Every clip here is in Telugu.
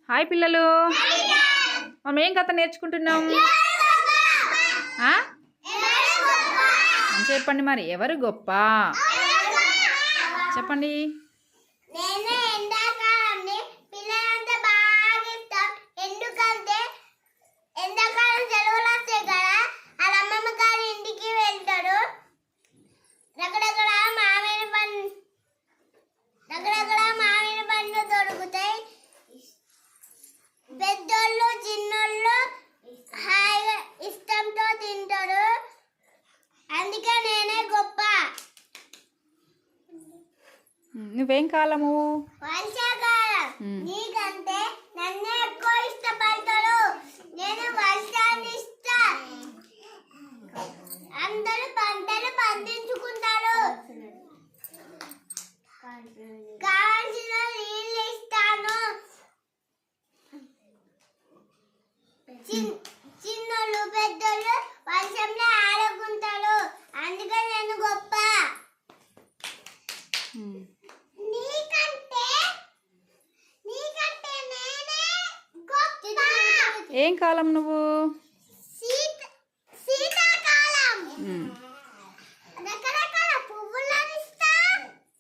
హాయ్ పిల్లలు, మనం ఏం కథ నేర్చుకుంటున్నాం? చెప్పండి మరి, ఎవరు గొప్ప చెప్పండి. పెద్దోళ్ళు చిన్నోళ్ళు హాయిగా ఇష్టంతో తింటారు, అందుకే నేనే గొప్ప. నువ్వేం కాలము? వర్షాకాలం. నీకంటే నన్నే ఎక్కువ ఇష్టపడతారు. నేను వర్షాన్ని ఇస్తా. అందరూ పంటలు పండించుకుంటారు. కావాల్సిన నీళ్ళు ఇస్తాను. చిన్నోళ్ళు పెద్దోళ్ళు వర్షంలో ఆడుకుంటారు, అందుకే నేను గొప్ప. నీకంటే నేనే గొప్ప. ఏం కాలం నువ్వు? శీతాకాలం. రకరకాల పువ్వులను ఇస్తా,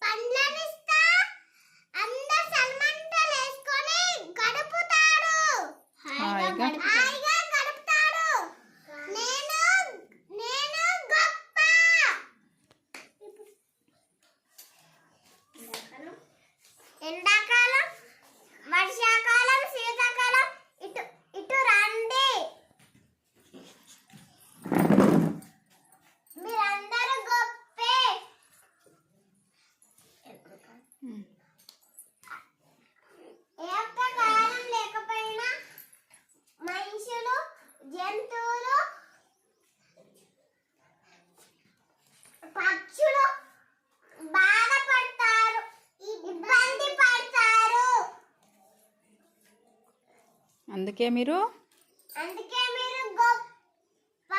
పండ్లను ఇస్తా. అందరూ సల్మంటలు వేసుకొని గడుపుతారు, హాయిగా గడుపుతారు. నేను గొప్ప. ఎండాకాలం, వర్షాకాలం, శీతాకాలం, ఇటు రండి. మీరందరూ గొప్పే. ఏ ఒక్క కాలం లేకపోయినా మనుషులు, జంతువులు, పక్షులు బాధపడతారు, ఇబ్బంది పడతారు. అందుకే మీరు గొప్ప.